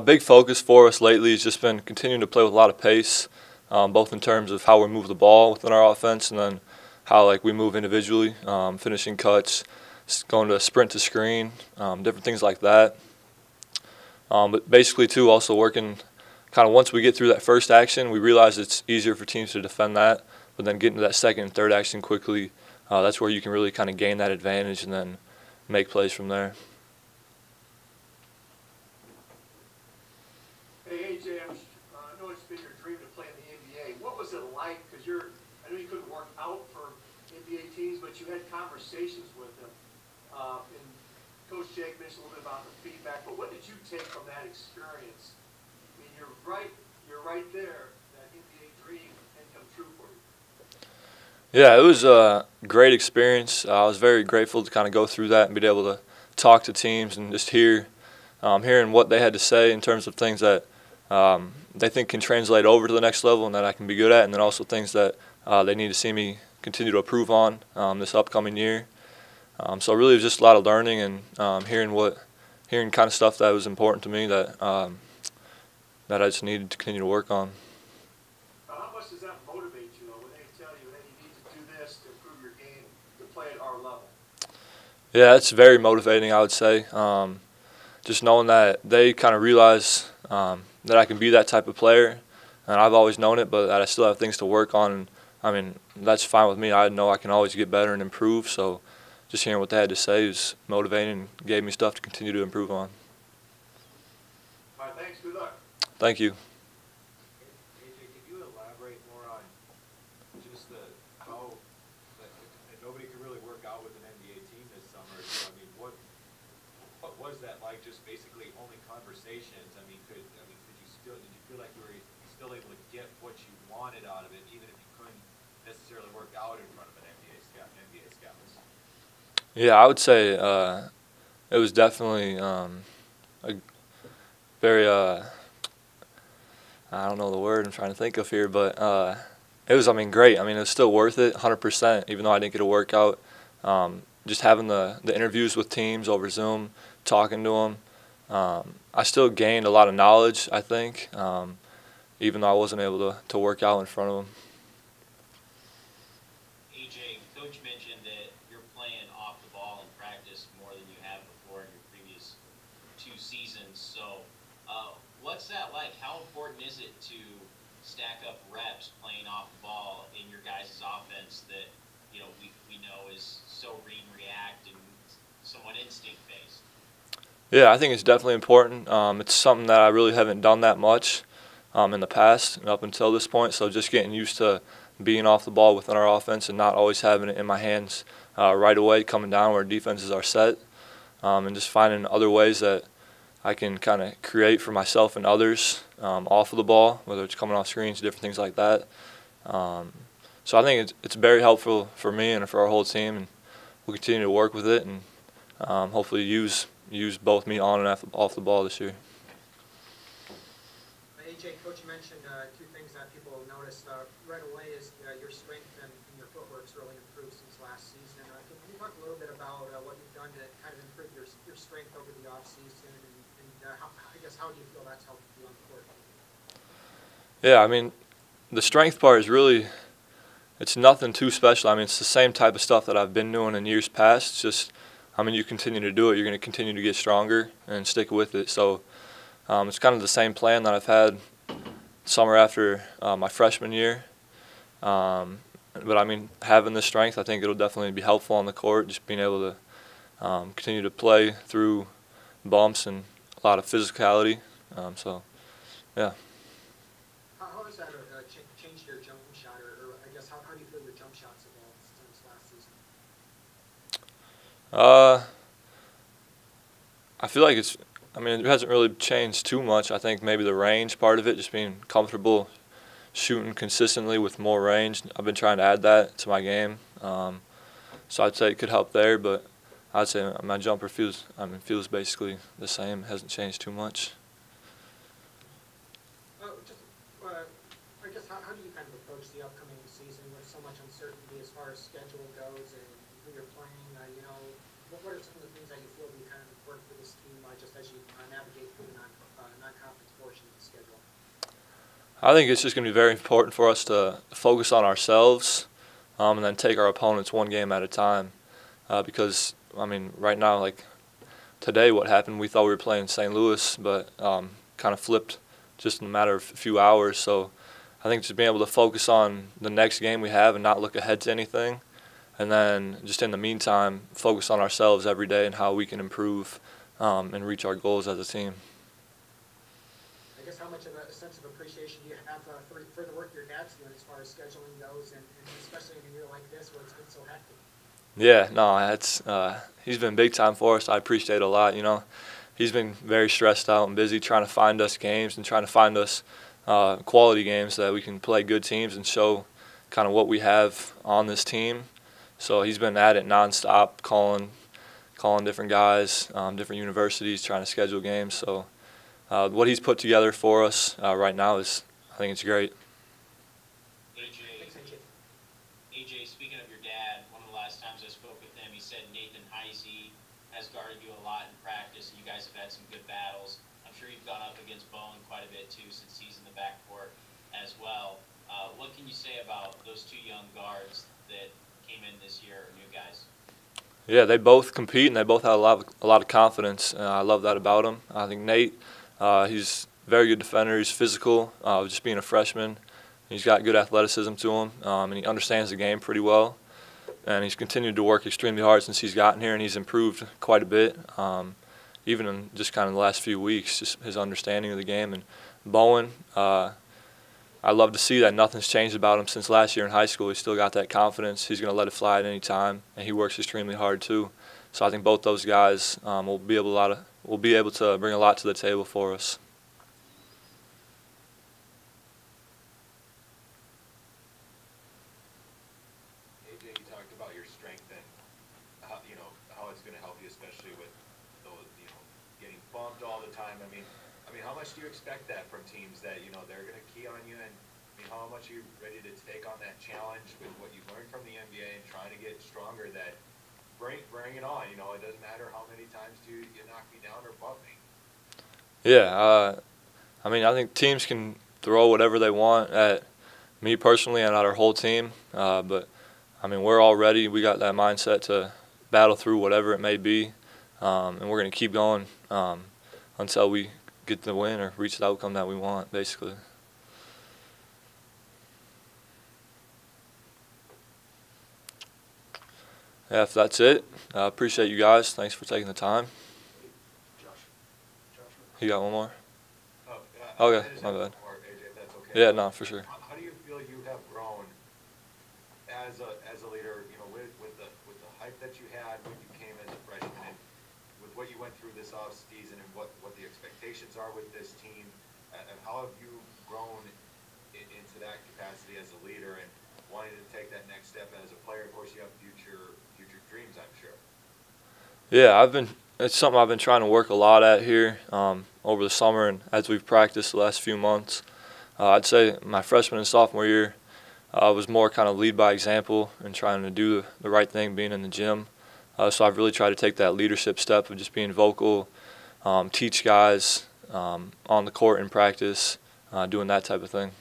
Big focus for us lately has just been continuing to play with a lot of pace, both in terms of how we move the ball within our offense and then how we move individually, finishing cuts, going to sprint to screen, different things like that. But basically, too, also working kind of once we get through that first action, we realize it's easier for teams to defend that, but then getting to that second and third action quickly, that's where you can really kind of gain that advantage and then make plays from there. Hey, AJ, I know it's been your dream to play in the NBA. What was it like? Because I know you couldn't work out for NBA teams, but you had conversations with them. And Coach Jake mentioned a little bit about the feedback, but what did you take from that experience? I mean, you're right there. That NBA dream can come true for you. Yeah, it was a great experience. I was very grateful to kind of go through that and be able to talk to teams and just hearing what they had to say in terms of things that they think can translate over to the next level and that I can be good at, and then also things that they need to see me continue to improve on this upcoming year. So really, it was just a lot of learning and hearing kind of stuff that was important to me that I just needed to continue to work on. How much does that motivate you, though, when they tell you, hey, you need to do this to improve your game, to play at our level? Yeah, it's very motivating, I would say. Just knowing that they kind of realize that I can be that type of player, and I've always known it, but that I still have things to work on. And, I mean, that's fine with me. I know I can always get better and improve, so just hearing what they had to say was motivating and gave me stuff to continue to improve on. All right, thanks. Good luck. Thank you. AJ, could you elaborate more on just how nobody could really work out with an NBA team this summer? So, I mean, what was that like? Just basically only conversations. I mean, did you feel like you were still able to get what you wanted out of it, even if you couldn't necessarily work out in front of an NBA scouts? Yeah, I would say it was definitely a very I don't know the word I'm trying to think of here, but it was, I mean, great. I mean, it was still worth it, 100%, even though I didn't get a workout. Just having the interviews with teams over Zoom, talking to them, I still gained a lot of knowledge, I think, even though I wasn't able to work out in front of them. AJ, Coach mentioned that you're playing off the ball in practice more than you have before in your previous 2 seasons. So what's that like? How important is it to stack up reps playing off the ball in your guys' offense that we know is so read and react and somewhat instinct-based? Yeah, I think it's definitely important. It's something that I really haven't done that much in the past up until this point, so just getting used to being off the ball within our offense and not always having it in my hands right away, coming down where defenses are set, and just finding other ways that I can kind of create for myself and others off of the ball, whether it's coming off screens, different things like that. So I think it's very helpful for me and for our whole team, and we'll continue to work with it and hopefully use both me on and off the ball this year. AJ, Coach, you mentioned 2 things that people have noticed right away is your strength and your footwork's really improved since last season. Can you talk a little bit about what you've done to kind of improve your strength over the offseason, and how do you feel that's helped you on the court? Yeah, I mean, the strength part is really, it's nothing too special. I mean, it's the same type of stuff that I've been doing in years past. It's just, I mean, you continue to do it, you're going to continue to get stronger and stick with it. So it's kind of the same plan that I've had summer after my freshman year. But I mean, having this strength, I think it'll definitely be helpful on the court, just being able to continue to play through bumps and a lot of physicality. So, yeah. How has that changed your jump shot, or I guess how do you feel your jump shots evolved since last season? I feel like I mean, it hasn't really changed too much. I think maybe the range part of it, just being comfortable shooting consistently with more range. I've been trying to add that to my game. So I'd say it could help there, but I'd say my jumper feels basically the same. It hasn't changed too much. I guess how do you kind of approach the upcoming season with so much uncertainty as far as schedule goes and who you're playing? What are some of the things that you feel will be kind of important for this team just as you navigate through the non I think it's just going to be very important for us to focus on ourselves and then take our opponents one game at a time. Because, I mean, right now, like today what happened, we thought we were playing St. Louis, but kind of flipped just in a matter of a few hours. So I think just being able to focus on the next game we have and not look ahead to anything. And then just in the meantime, focus on ourselves every day and how we can improve and reach our goals as a team. I guess how much of a sense of appreciation do you have for the work your dad's doing as far as scheduling those, and especially in a year like this where it's been so hectic? Yeah, no, that's he's been big time for us. I appreciate it a lot. You know, he's been very stressed out and busy trying to find us games and trying to find us quality games so that we can play good teams and show kind of what we have on this team. So he's been at it nonstop, calling different guys, different universities, trying to schedule games. So what he's put together for us right now is, I think it's great. AJ, speaking of your dad, one of the last times I spoke with him, he said Nathan Heisey has guarded you a lot in practice, and you guys have had some good battles. I'm sure you've gone up against Bowen quite a bit too, since he's in the backcourt as well. What can you say about those two young guards that came in this year, or new guys? Yeah, they both compete and they both have a lot of confidence. I love that about them. I think Nate, he's a very good defender. He's physical, just being a freshman. He's got good athleticism to him, and he understands the game pretty well. And he's continued to work extremely hard since he's gotten here, and he's improved quite a bit, even in just kind of the last few weeks, just his understanding of the game. And Bowen, I love to see that nothing's changed about him since last year in high school. He's still got that confidence. He's going to let it fly at any time, and he works extremely hard too. So I think both those guys will be able to bring a lot to the table for us. AJ, you talked about your strength and how, how it's going to help you, especially with those, getting bumped all the time. I mean, how much do you expect that from teams that they're going to key on you, and how much are you ready to take on that challenge with what you've learned from the NBA and trying to get stronger? That bring it on. It doesn't matter how many times you knock me down or bump me. Yeah, I think teams can throw whatever they want at me personally and at our whole team, but we're all ready. We got that mindset to battle through whatever it may be, and we're going to keep going until we get the win or reach the outcome that we want, basically. Yeah, if that's it, I appreciate you guys. Thanks for taking the time. You got one more? Okay, my bad. AJ, that's okay. Yeah, no, for sure. How do you feel you have grown as a leader? With the hype that you had when you came as a freshman, and with what you went through this off season, and what the expectations are with this team, and how have you grown into that capacity as a leader and wanting to take that next step as a player? Of course, you have future dreams, I'm sure. Yeah, it's something I've been trying to work a lot at here over the summer and as we've practiced the last few months. I'd say my freshman and sophomore year was more kind of lead by example and trying to do the right thing, being in the gym. So I've really tried to take that leadership step of just being vocal, teach guys on the court in practice, doing that type of thing.